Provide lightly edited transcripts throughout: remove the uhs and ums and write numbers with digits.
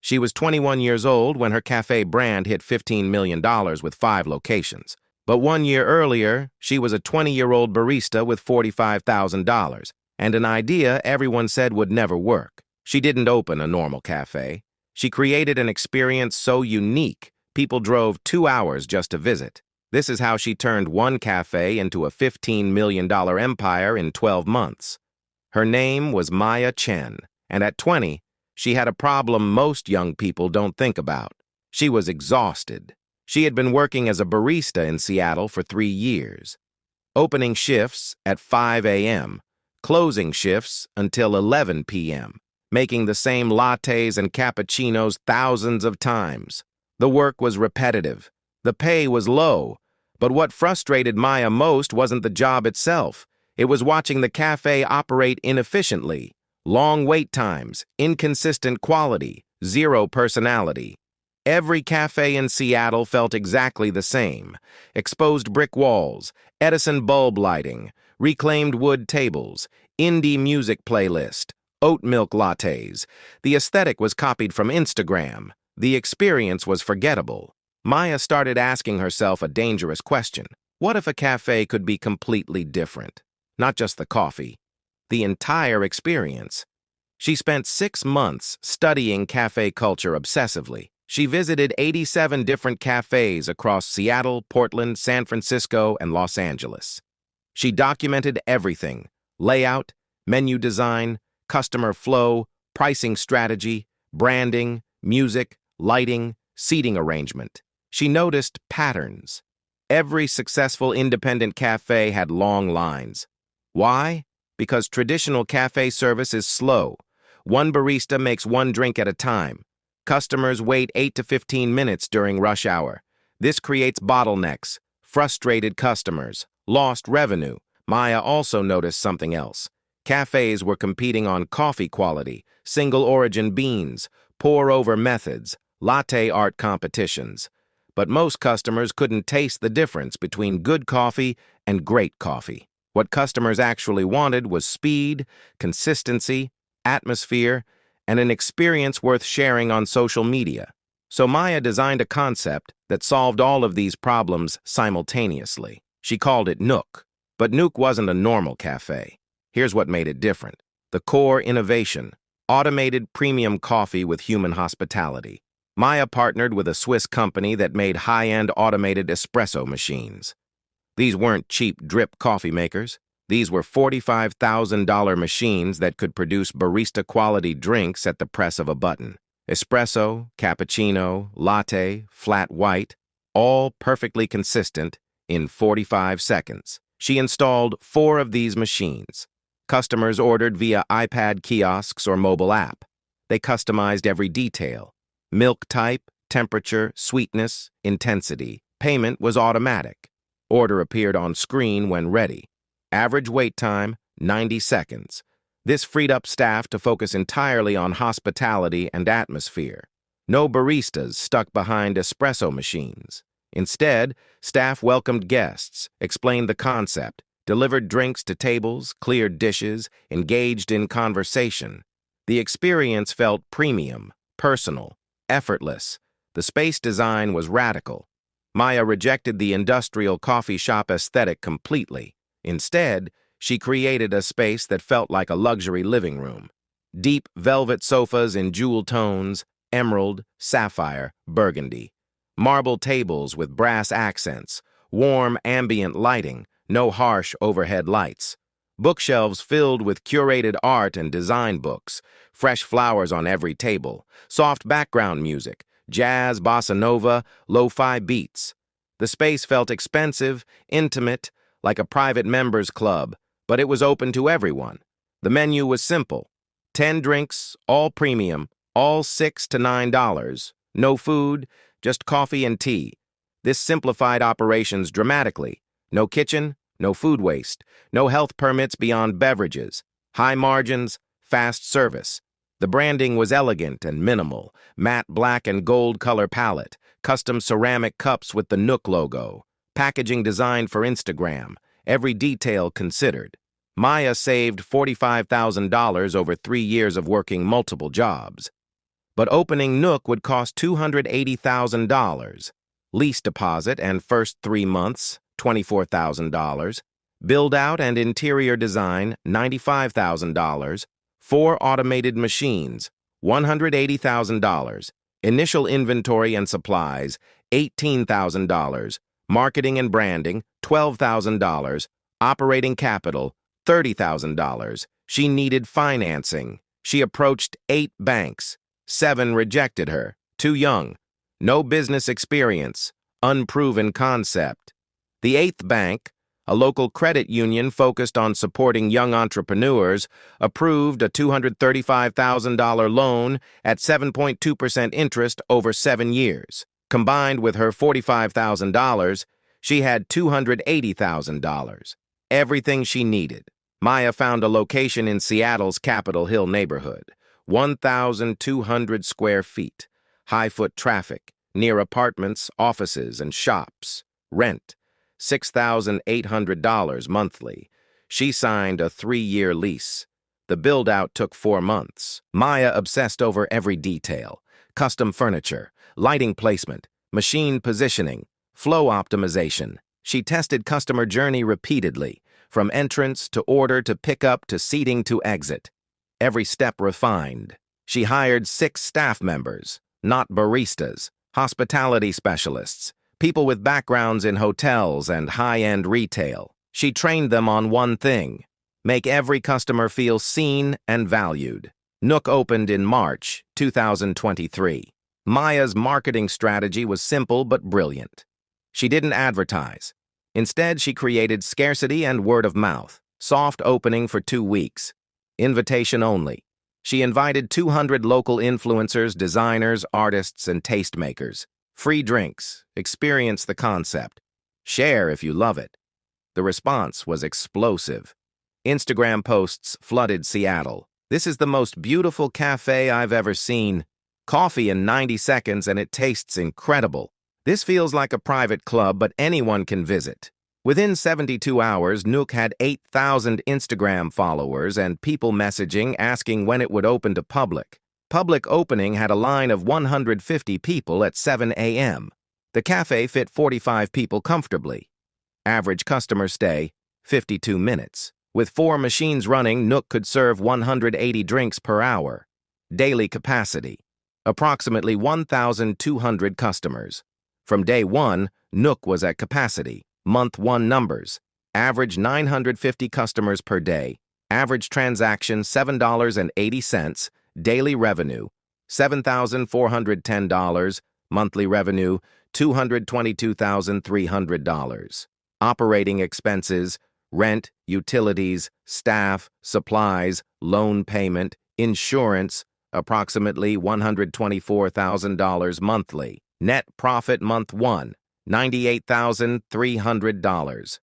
She was 21 years old when her cafe brand hit $15 million with 5 locations. But 1 year earlier, she was a 20-year-old barista with $45,000, and an idea everyone said would never work. She didn't open a normal cafe. She created an experience so unique, people drove 2 hours just to visit. This is how she turned one cafe into a $15 million empire in 12 months. Her name was Maya Chen, and at 20, she had a problem most young people don't think about. She was exhausted. She had been working as a barista in Seattle for 3 years, opening shifts at 5 a.m., closing shifts until 11 p.m., making the same lattes and cappuccinos thousands of times. The work was repetitive. The pay was low, but what frustrated Maya most wasn't the job itself. It was watching the cafe operate inefficiently. Long wait times, inconsistent quality, zero personality. Every cafe in Seattle felt exactly the same. Exposed brick walls, Edison bulb lighting, reclaimed wood tables, indie music playlist, oat milk lattes. The aesthetic was copied from Instagram. The experience was forgettable. Maya started asking herself a dangerous question. What if a cafe could be completely different? Not just the coffee, the entire experience. She spent 6 months studying cafe culture obsessively. She visited 87 different cafes across Seattle, Portland, San Francisco, and Los Angeles. She documented everything: layout, menu design, customer flow, pricing strategy, branding, music, lighting, seating arrangement. She noticed patterns. Every successful independent cafe had long lines. Why? Because traditional cafe service is slow. One barista makes one drink at a time. Customers wait 8 to 15 minutes during rush hour. This creates bottlenecks, frustrated customers, lost revenue. Maya also noticed something else. Cafes were competing on coffee quality, single-origin beans, pour-over methods, latte art competitions. But most customers couldn't taste the difference between good coffee and great coffee. What customers actually wanted was speed, consistency, atmosphere, and an experience worth sharing on social media. So Maya designed a concept that solved all of these problems simultaneously. She called it Nook. But Nook wasn't a normal cafe. Here's what made it different. The core innovation: automated premium coffee with human hospitality. Maya partnered with a Swiss company that made high-end automated espresso machines. These weren't cheap drip coffee makers. These were $45,000 machines that could produce barista-quality drinks at the press of a button. Espresso, cappuccino, latte, flat white, all perfectly consistent in 45 seconds. She installed 4 of these machines. Customers ordered via iPad kiosks or mobile app. They customized every detail: milk type, temperature, sweetness, intensity. Payment was automatic. Order appeared on screen when ready. Average wait time, 90 seconds. This freed up staff to focus entirely on hospitality and atmosphere. No baristas stuck behind espresso machines. Instead, staff welcomed guests, explained the concept, delivered drinks to tables, cleared dishes, engaged in conversation. The experience felt premium, personal, effortless. The space design was radical. Maya rejected the industrial coffee shop aesthetic completely. Instead, she created a space that felt like a luxury living room. Deep velvet sofas in jewel tones, emerald, sapphire, burgundy. Marble tables with brass accents, warm ambient lighting, no harsh overhead lights. Bookshelves filled with curated art and design books, fresh flowers on every table, soft background music, jazz, bossa nova, lo-fi beats. The space felt expensive, intimate, like a private members club, but it was open to everyone. The menu was simple: 10 drinks, all premium, all $6 to $9. No food, just coffee and tea. This simplified operations dramatically. No kitchen, no food waste, no health permits beyond beverages. High margins, fast service. The branding was elegant and minimal: matte black and gold color palette, custom ceramic cups with the Nook logo, packaging designed for Instagram, every detail considered. Maya saved $45,000 over 3 years of working multiple jobs. but opening Nook would cost $280,000. Lease deposit and first 3 months, $24,000. Build-out and interior design, $95,000. 4 automated machines, $180,000. Initial inventory and supplies, $18,000. Marketing and branding, $12,000. Operating capital, $30,000. She needed financing. She approached 8 banks. 7 rejected her. Too young. No business experience. Unproven concept. The 8th bank, a local credit union focused on supporting young entrepreneurs, approved a $235,000 loan at 7.2% interest over 7 years. Combined with her $45,000, she had $280,000. Everything she needed. Maya found a location in Seattle's Capitol Hill neighborhood, 1,200 square feet, high-foot traffic, near apartments, offices, and shops. Rent, $6,800 monthly. She signed a 3-year lease. The build-out took 4 months. Maya obsessed over every detail: custom furniture, lighting placement, machine positioning, flow optimization. She tested customer journey repeatedly, from entrance to order to pickup to seating to exit. Every step refined. She hired 6 staff members, not baristas, hospitality specialists, people with backgrounds in hotels and high-end retail. She trained them on one thing: make every customer feel seen and valued. Nook opened in March 2023. Maya's marketing strategy was simple but brilliant. She didn't advertise. Instead, she created scarcity and word of mouth. Soft opening for 2 weeks. Invitation only. She invited 200 local influencers, designers, artists, and tastemakers. Free drinks. Experience the concept. Share if you love it. The response was explosive. Instagram posts flooded Seattle. "This is the most beautiful cafe I've ever seen. Coffee in 90 seconds and it tastes incredible. This feels like a private club, but anyone can visit." Within 72 hours, Nook had 8,000 Instagram followers and people messaging asking when it would open to public. Public opening had a line of 150 people at 7 a.m. The cafe fit 45 people comfortably. Average customer stay, 52 minutes. With 4 machines running, Nook could serve 180 drinks per hour. Daily capacity, approximately 1,200 customers. From day 1, Nook was at capacity. Month 1 numbers: average 950 customers per day, average transaction $7.80, daily revenue $7,410, monthly revenue $222,300. Operating expenses: rent, utilities, staff, supplies, loan payment, insurance, approximately $124,000 monthly. Net profit month 1, $98,300.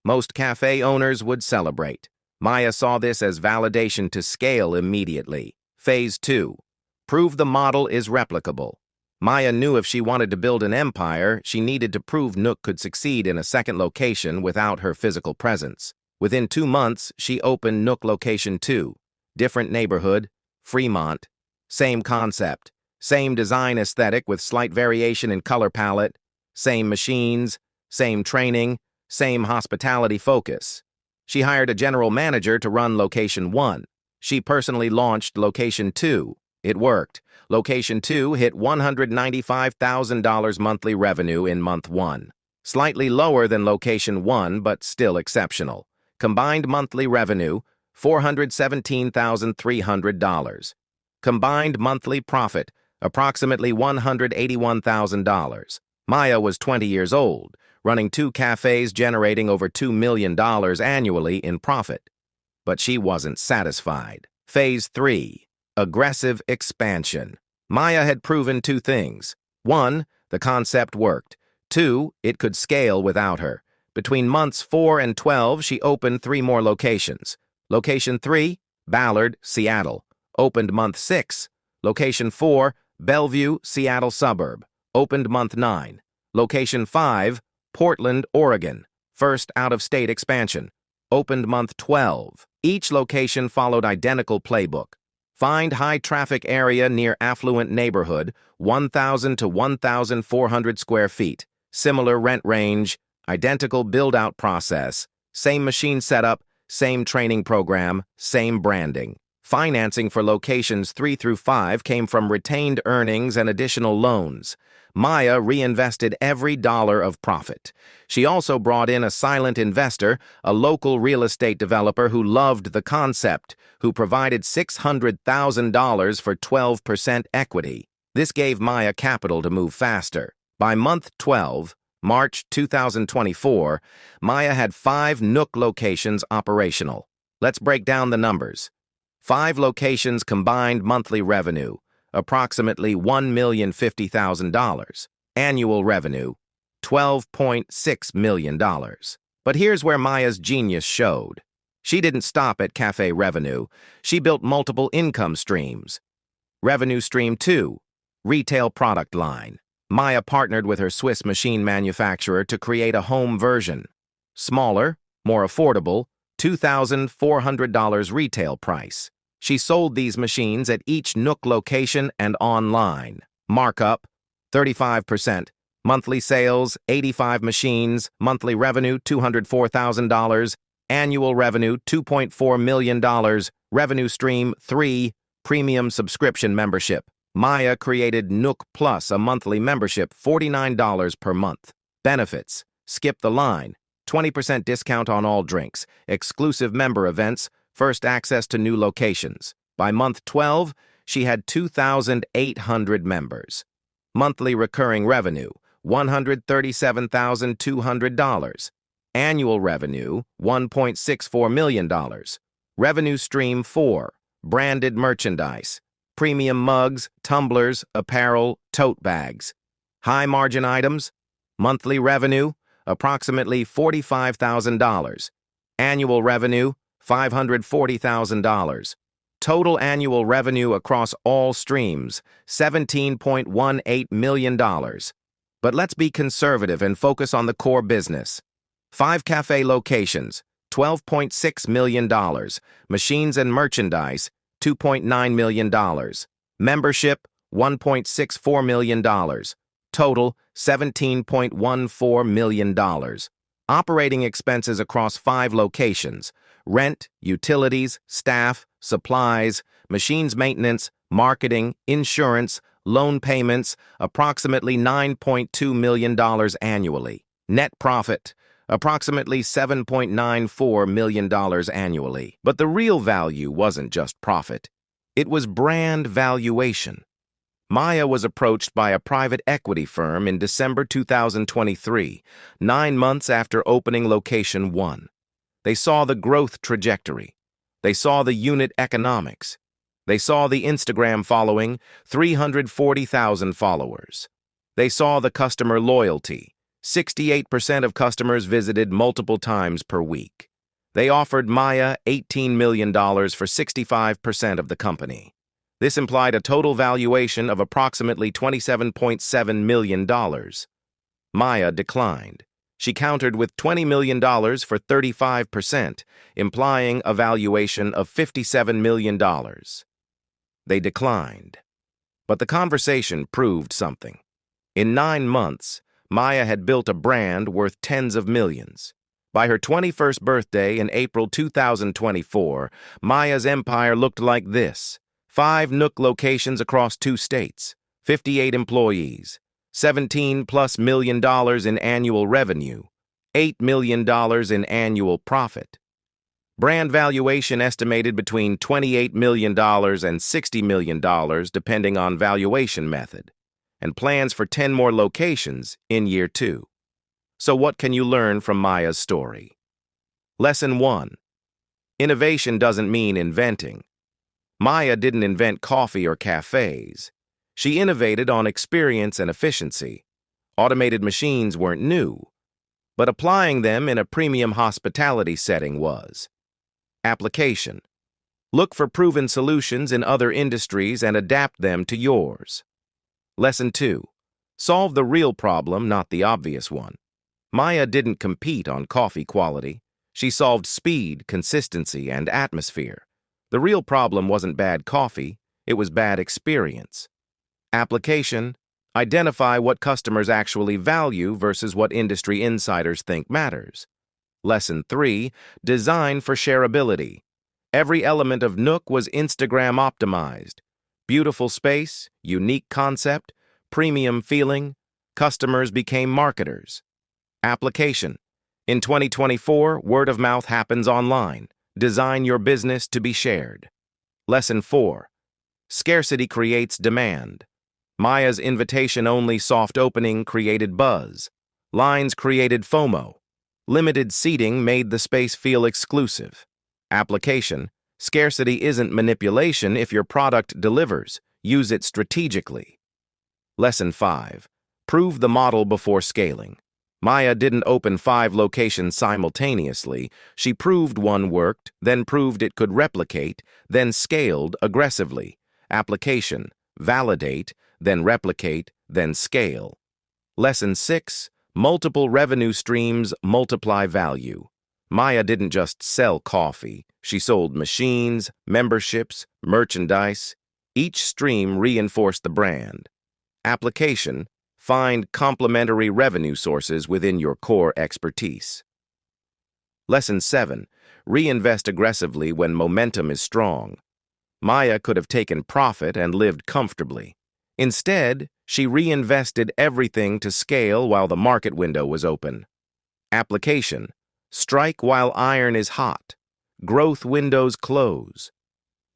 Most cafe owners would celebrate. Maya saw this as validation to scale immediately. Phase 2. Prove the model is replicable. Maya knew if she wanted to build an empire, she needed to prove Nook could succeed in a second location without her physical presence. Within 2 months, she opened Nook Location 2. Different neighborhood, Fremont. Same concept. Same design aesthetic with slight variation in color palette. Same machines, same training, same hospitality focus. She hired a general manager to run Location 1. She personally launched Location 2. It worked. Location 2 hit $195,000 monthly revenue in month 1. Slightly lower than Location 1, but still exceptional. Combined monthly revenue, $417,300. Combined monthly profit, approximately $181,000. Maya was 20 years old, running 2 cafes generating over $2 million annually in profit. But she wasn't satisfied. Phase 3. Aggressive expansion. Maya had proven 2 things. 1, the concept worked. 2, it could scale without her. Between months 4 and 12, she opened 3 more locations. Location 3, Ballard, Seattle. Opened month 6. Location 4, Bellevue, Seattle suburb. Opened month 9. Location 5, Portland, Oregon. First out-of-state expansion. Opened month 12. Each location followed identical playbook. Find high-traffic area near affluent neighborhood, 1,000 to 1,400 square feet. Similar rent range, identical build-out process, same machine setup, same training program, same branding. Financing for locations 3 through 5 came from retained earnings and additional loans. Maya reinvested every dollar of profit. She also brought in a silent investor, a local real estate developer who loved the concept, who provided $600,000 for 12% equity. This gave Maya capital to move faster. By month 12, March 2024, Maya had 5 Nook locations operational. Let's break down the numbers. 5 locations combined monthly revenue, approximately $1,050,000. Annual revenue, $12.6 million. But here's where Maya's genius showed. She didn't stop at cafe revenue. She built multiple income streams. Revenue stream 2, retail product line. Maya partnered with her Swiss machine manufacturer to create a home version. Smaller, more affordable, $2,400 retail price. She sold these machines at each Nook location and online. Markup, 35%. Monthly sales, 85 machines. Monthly revenue, $204,000. Annual revenue, $2.4 million. Revenue stream 3, premium subscription membership. Maya created Nook Plus, a monthly membership, $49 per month. Benefits, skip the line, 20% discount on all drinks, exclusive member events, first access to new locations. By month 12, she had 2,800 members. Monthly recurring revenue, $137,200. Annual revenue, $1.64 million. Revenue stream 4, branded merchandise. Premium mugs, tumblers, apparel, tote bags. High margin items. Monthly revenue, approximately $45,000. Annual revenue, $540,000. Total annual revenue across all streams, $17.18 million. But let's be conservative and focus on the core business. 5 cafe locations, $12.6 million. Machines and merchandise, $2.9 million. Membership, $1.64 million. Total, $17.14 million. Operating expenses across 5 locations: rent, utilities, staff, supplies, machines maintenance, marketing, insurance, loan payments, approximately $9.2 million annually. Net profit, approximately $7.94 million annually. But the real value wasn't just profit. It was brand valuation. Maya was approached by a private equity firm in December 2023, 9 months after opening location 1. They saw the growth trajectory. They saw the unit economics. They saw the Instagram following, 340,000 followers. They saw the customer loyalty. 68% of customers visited multiple times per week. They offered Maya $18 million for 65% of the company. This implied a total valuation of approximately $27.7 million. Maya declined. She countered with $20 million for 35%, implying a valuation of $57 million. They declined. But the conversation proved something. In 9 months, Maya had built a brand worth tens of millions. By her 21st birthday in April 2024, Maya's empire looked like this: 5 Nook locations across 2 states, 58 employees, $17+ million in annual revenue, $8 million in annual profit. Brand valuation estimated between $28 million and $60 million depending on valuation method, and plans for 10 more locations in year 2. So what can you learn from Maya's story? Lesson 1. Innovation doesn't mean inventing. Maya didn't invent coffee or cafes. She innovated on experience and efficiency. Automated machines weren't new, but applying them in a premium hospitality setting was. Application. Look for proven solutions in other industries and adapt them to yours. Lesson 2. Solve the real problem, not the obvious one. Maya didn't compete on coffee quality. She solved speed, consistency, and atmosphere. The real problem wasn't bad coffee, it was bad experience. Application: identify what customers actually value versus what industry insiders think matters. Lesson 3, design for shareability. Every element of Nook was Instagram optimized. Beautiful space, unique concept, premium feeling, customers became marketers. Application: in 2024, word of mouth happens online. Design your business to be shared. Lesson 4, scarcity creates demand. Maya's invitation-only soft opening created buzz. Lines created FOMO. Limited seating made the space feel exclusive. Application: scarcity isn't manipulation if your product delivers. Use it strategically. Lesson 5, prove the model before scaling. Maya didn't open 5 locations simultaneously. She proved one worked, then proved it could replicate, then scaled aggressively. Application: validate, then replicate, then scale. Lesson 6, multiple revenue streams multiply value. Maya didn't just sell coffee. She sold machines, memberships, merchandise. Each stream reinforced the brand. Application: find complementary revenue sources within your core expertise. Lesson 7, reinvest aggressively when momentum is strong. Maya could have taken profit and lived comfortably. Instead, she reinvested everything to scale while the market window was open. Application: strike while iron is hot. Growth windows close.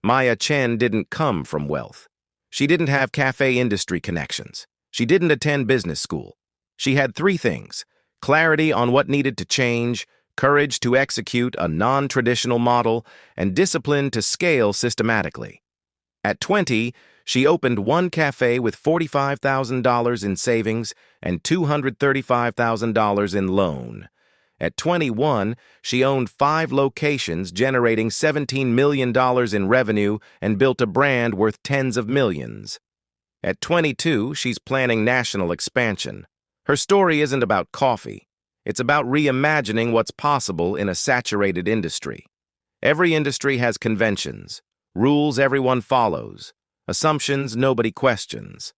Maya Chen didn't come from wealth. She didn't have cafe industry connections. She didn't attend business school. She had 3 things: clarity on what needed to change, courage to execute a non-traditional model, and discipline to scale systematically. At 20, she opened one cafe with $45,000 in savings and $235,000 in loan. At 21, she owned 5 locations, generating $17 million in revenue and built a brand worth tens of millions. At 22, she's planning national expansion. Her story isn't about coffee. It's about reimagining what's possible in a saturated industry. Every industry has conventions, rules everyone follows, assumptions nobody questions.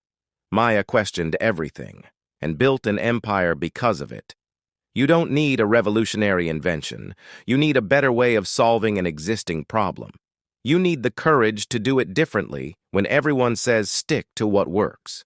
Maya questioned everything and built an empire because of it. You don't need a revolutionary invention. You need a better way of solving an existing problem. You need the courage to do it differently when everyone says stick to what works.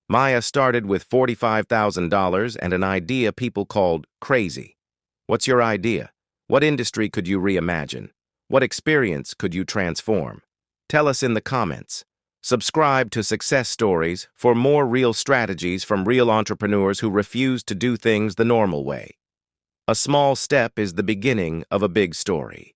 Maya started with $45,000 and an idea people called crazy. What's your idea? What industry could you reimagine? What experience could you transform? Tell us in the comments. Subscribe to Success Stories for more real strategies from real entrepreneurs who refuse to do things the normal way. A small step is the beginning of a big story.